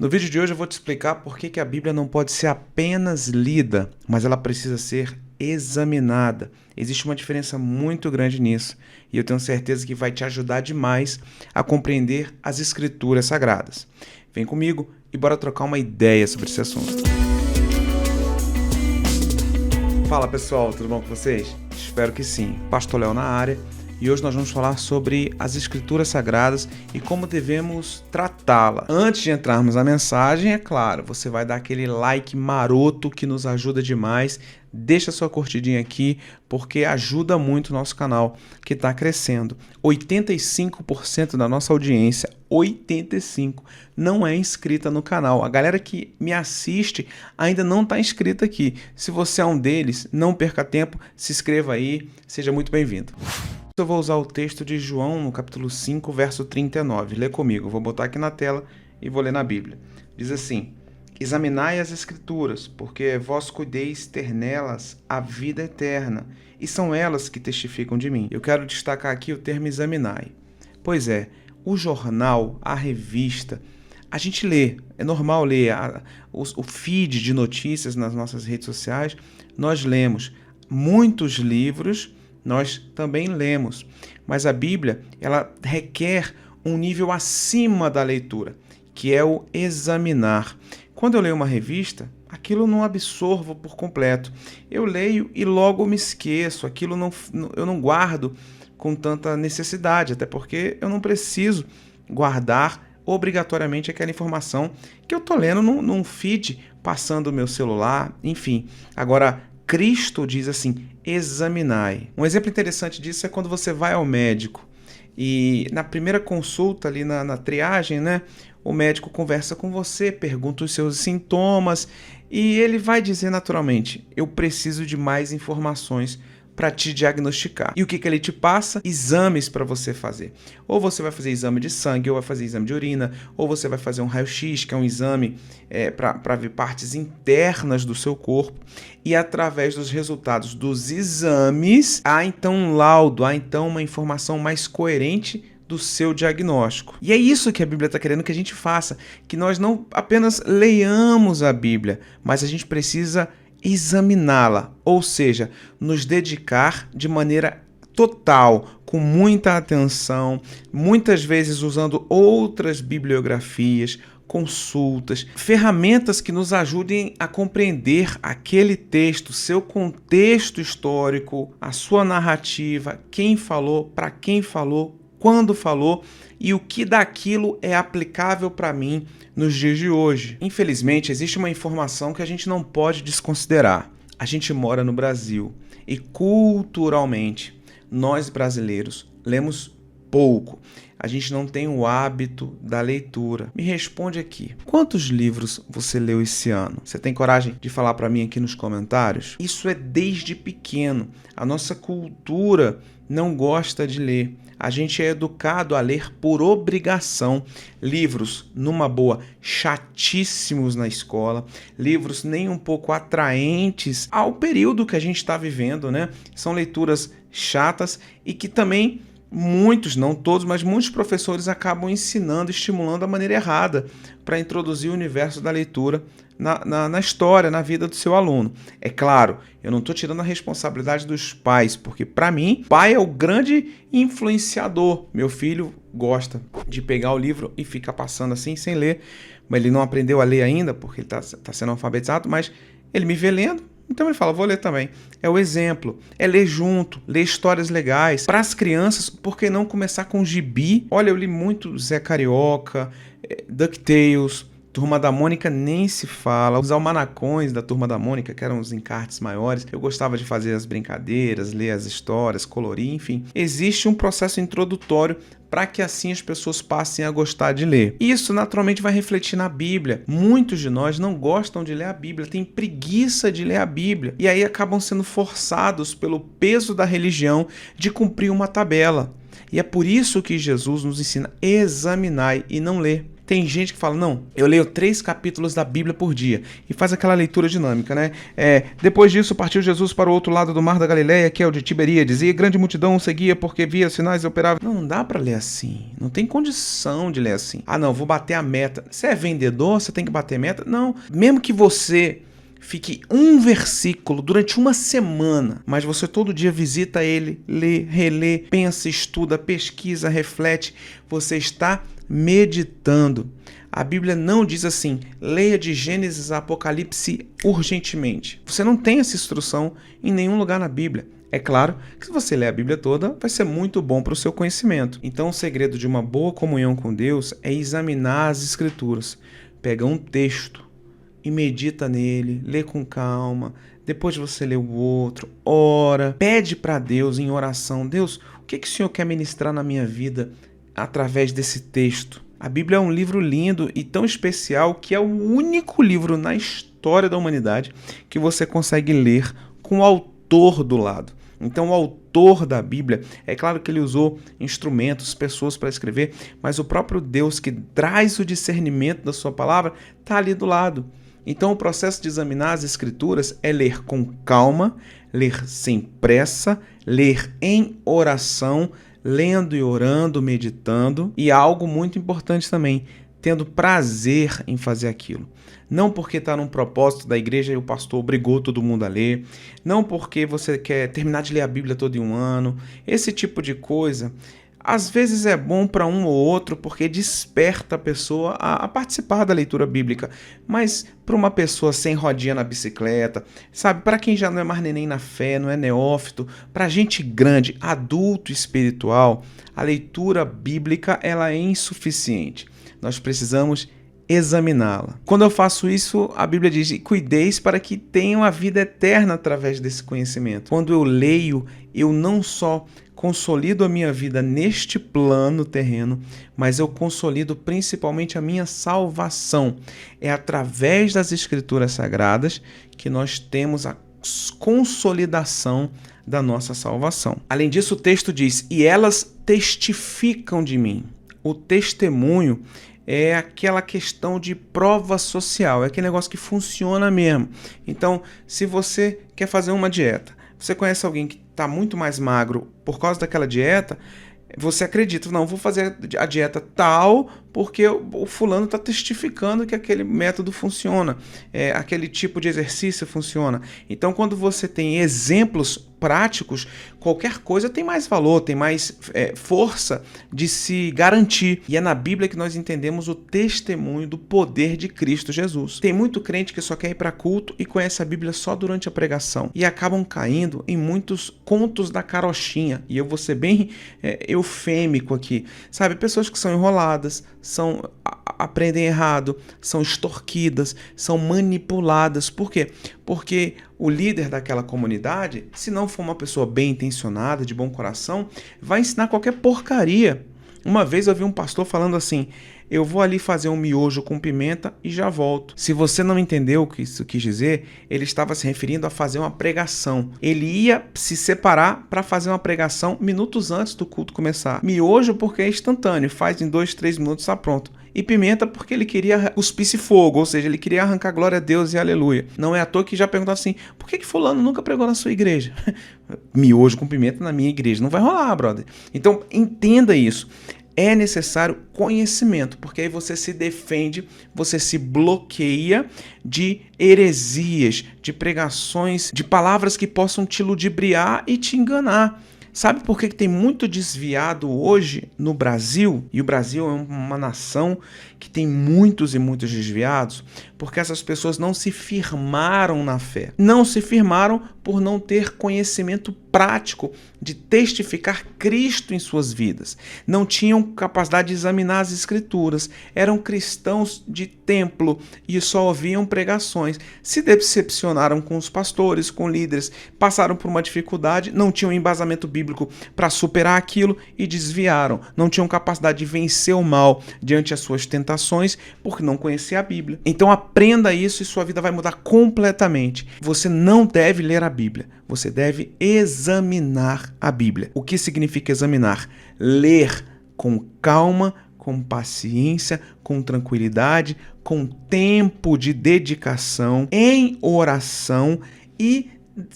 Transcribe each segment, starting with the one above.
No vídeo de hoje eu vou te explicar por que a Bíblia não pode ser apenas lida, mas ela precisa ser examinada. Existe uma diferença muito grande nisso e eu tenho certeza que vai te ajudar demais a compreender as Escrituras Sagradas. Vem comigo e bora trocar uma ideia sobre esse assunto. Fala pessoal, tudo bom com vocês? Espero que sim. Pastor Léo na área. E hoje nós vamos falar sobre as Escrituras Sagradas e como devemos tratá-la. Antes de entrarmos na mensagem, é claro, você vai dar aquele like maroto que nos ajuda demais. Deixa sua curtidinha aqui, porque ajuda muito o nosso canal, que está crescendo. 85% da nossa audiência, 85%, não é inscrita no canal. A galera que me assiste ainda não está inscrita aqui. Se você é um deles, não perca tempo, se inscreva aí, seja muito bem-vindo. Eu vou usar o texto de João, no capítulo 5, verso 39. Lê comigo, vou botar aqui na tela e vou ler na Bíblia. Diz assim: examinai as Escrituras, porque vós cuideis ter nelas a vida eterna, e são elas que testificam de mim. Eu quero destacar aqui o termo examinai. Pois é, o jornal, a revista, a gente lê, é normal ler o feed de notícias nas nossas redes sociais, nós lemos muitos livros. Nós também lemos, mas a Bíblia ela requer um nível acima da leitura, que é o examinar. Quando eu leio uma revista, aquilo eu não absorvo por completo. Eu leio e logo me esqueço, aquilo eu não guardo com tanta necessidade, até porque eu não preciso guardar obrigatoriamente aquela informação que eu estou lendo num feed, passando o meu celular, enfim. Agora, Cristo diz assim, examinai. Um exemplo interessante disso é quando você vai ao médico e na primeira consulta ali na triagem, né, o médico conversa com você, pergunta os seus sintomas e ele vai dizer naturalmente, eu preciso de mais informações para te diagnosticar. E o que ele te passa? Exames para você fazer. Ou você vai fazer exame de sangue, ou vai fazer exame de urina, ou você vai fazer um raio-x, que é um exame para ver partes internas do seu corpo. E através dos resultados dos exames, há então um laudo, há então uma informação mais coerente do seu diagnóstico. E é isso que a Bíblia está querendo que a gente faça, que nós não apenas leiamos a Bíblia, mas a gente precisa examiná-la, ou seja, nos dedicar de maneira total, com muita atenção, muitas vezes usando outras bibliografias, consultas, ferramentas que nos ajudem a compreender aquele texto, seu contexto histórico, a sua narrativa, quem falou, para quem falou, quando falou e o que daquilo é aplicável para mim nos dias de hoje. Infelizmente, existe uma informação que a gente não pode desconsiderar. A gente mora no Brasil e culturalmente nós brasileiros lemos pouco. A gente não tem o hábito da leitura. Me responde aqui. Quantos livros você leu esse ano? Você tem coragem de falar para mim aqui nos comentários? Isso é desde pequeno. A nossa cultura não gosta de ler. A gente é educado a ler por obrigação. Livros, numa boa, chatíssimos na escola. Livros nem um pouco atraentes ao período que a gente está vivendo, né? São leituras chatas e que também muitos, não todos, mas muitos professores acabam ensinando, estimulando da maneira errada para introduzir o universo da leitura na história, na vida do seu aluno. É claro, eu não estou tirando a responsabilidade dos pais, porque para mim, pai é o grande influenciador. Meu filho gosta de pegar o livro e ficar passando assim, sem ler, mas ele não aprendeu a ler ainda, porque ele está sendo alfabetizado, mas ele me vê lendo, então ele fala, vou ler também. É o exemplo, é ler junto, ler histórias legais. Para as crianças, por que não começar com gibi? Olha, eu li muito Zé Carioca, DuckTales, Turma da Mônica nem se fala. Os almanacões da Turma da Mônica, que eram os encartes maiores, eu gostava de fazer as brincadeiras, ler as histórias, colorir, enfim. Existe um processo introdutório para que assim as pessoas passem a gostar de ler. Isso naturalmente vai refletir na Bíblia. Muitos de nós não gostam de ler a Bíblia, têm preguiça de ler a Bíblia e aí acabam sendo forçados pelo peso da religião de cumprir uma tabela. E é por isso que Jesus nos ensina examinar e não ler. Tem gente que fala, não, eu leio 3 capítulos da Bíblia por dia e faz aquela leitura dinâmica, né? Depois disso partiu Jesus para o outro lado do mar da Galileia, que é o de Tiberíades, e grande multidão o seguia porque via sinais e operava. Não dá para ler assim, não tem condição de ler assim. Ah não, vou bater a meta. Você é vendedor, você tem que bater meta? Não, mesmo que você fique um versículo durante uma semana, mas você todo dia visita ele, lê, relê, pensa, estuda, pesquisa, reflete, você está meditando. A Bíblia não diz assim, leia de Gênesis a Apocalipse urgentemente. Você não tem essa instrução em nenhum lugar na Bíblia. É claro que se você ler a Bíblia toda, vai ser muito bom para o seu conhecimento. Então o segredo de uma boa comunhão com Deus é examinar as Escrituras. Pega um texto e medita nele, lê com calma, depois você lê o outro, ora, pede para Deus em oração, Deus, o que o Senhor quer ministrar na minha vida através desse texto? A Bíblia é um livro lindo e tão especial que é o único livro na história da humanidade que você consegue ler com o autor do lado. Então o autor da Bíblia, é claro que ele usou instrumentos, pessoas para escrever, mas o próprio Deus que traz o discernimento da sua palavra está ali do lado. Então o processo de examinar as Escrituras é ler com calma, ler sem pressa, ler em oração, lendo e orando, meditando, e algo muito importante também, tendo prazer em fazer aquilo. Não porque está num propósito da igreja e o pastor obrigou todo mundo a ler, não porque você quer terminar de ler a Bíblia todo em um ano, esse tipo de coisa. Às vezes é bom para um ou outro porque desperta a pessoa a participar da leitura bíblica, mas para uma pessoa sem rodinha na bicicleta, sabe, para quem já não é mais neném na fé, não é neófito, para gente grande, adulto espiritual, a leitura bíblica ela é insuficiente. Nós precisamos examiná-la. Quando eu faço isso, a Bíblia diz, cuideis para que tenham a vida eterna através desse conhecimento. Quando eu leio, eu não só consolido a minha vida neste plano terreno, mas eu consolido principalmente a minha salvação. É através das Escrituras Sagradas que nós temos a consolidação da nossa salvação. Além disso, o texto diz, e elas testificam de mim. O testemunho é aquela questão de prova social, é aquele negócio que funciona mesmo. Então, se você quer fazer uma dieta, você conhece alguém que está muito mais magro por causa daquela dieta, você acredita, não, vou fazer a dieta tal porque o fulano está testificando que aquele método funciona, aquele tipo de exercício funciona. Então, quando você tem exemplos práticos, qualquer coisa tem mais valor, tem mais força de se garantir. E é na Bíblia que nós entendemos o testemunho do poder de Cristo Jesus. Tem muito crente que só quer ir para culto e conhece a Bíblia só durante a pregação e acabam caindo em muitos contos da carochinha. E eu vou ser bem eufêmico aqui. Sabe, pessoas que são enroladas, aprendem errado, são extorquidas, são manipuladas. Por quê? Porque o líder daquela comunidade, se não for uma pessoa bem intencionada, de bom coração, vai ensinar qualquer porcaria. Uma vez eu vi um pastor falando assim, eu vou ali fazer um miojo com pimenta e já volto. Se você não entendeu o que isso quis dizer, ele estava se referindo a fazer uma pregação. Ele ia se separar para fazer uma pregação minutos antes do culto começar. Miojo porque é instantâneo, faz em 2, 3 minutos, está pronto. E pimenta porque ele queria cuspir fogo, ou seja, ele queria arrancar glória a Deus e aleluia. Não é à toa que já perguntaram assim, por que fulano nunca pregou na sua igreja? Miojo com pimenta na minha igreja. Não vai rolar, brother. Então, entenda isso. É necessário conhecimento, porque aí você se defende, você se bloqueia de heresias, de pregações, de palavras que possam te ludibriar e te enganar. Sabe por que tem muito desviado hoje no Brasil? E o Brasil é uma nação que tem muitos e muitos desviados, porque essas pessoas não se firmaram na fé. Não se firmaram por não ter conhecimento prático de testificar Cristo em suas vidas. Não tinham capacidade de examinar as Escrituras. Eram cristãos de templo e só ouviam pregações. Se decepcionaram com os pastores, com líderes, passaram por uma dificuldade, não tinham embasamento bíblico para superar aquilo e desviaram. Não tinham capacidade de vencer o mal diante das suas tentações porque não conhecia a Bíblia. Então aprenda isso e sua vida vai mudar completamente. Você não deve ler a Bíblia, você deve examinar a Bíblia. O que significa examinar? Ler com calma, com paciência, com tranquilidade, com tempo de dedicação, em oração, e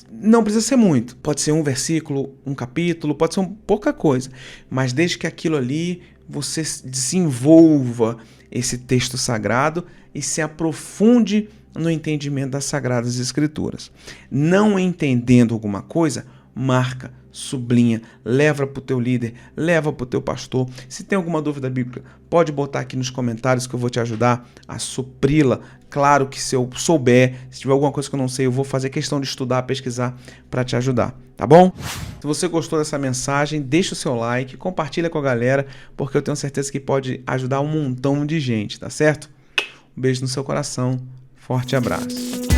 não precisa ser muito. Pode ser um versículo, um capítulo, pode ser pouca coisa, mas desde que aquilo ali você desenvolva esse texto sagrado e se aprofunde no entendimento das Sagradas Escrituras. Não entendendo alguma coisa, marca, sublinha, leva para o teu líder, leva para o teu pastor. Se tem alguma dúvida bíblica, pode botar aqui nos comentários que eu vou te ajudar a supri-la. Claro que se eu souber, se tiver alguma coisa que eu não sei, eu vou fazer questão de estudar, pesquisar para te ajudar, tá bom? Se você gostou dessa mensagem, deixa o seu like, compartilha com a galera, porque eu tenho certeza que pode ajudar um montão de gente, tá certo? Um beijo no seu coração, forte abraço.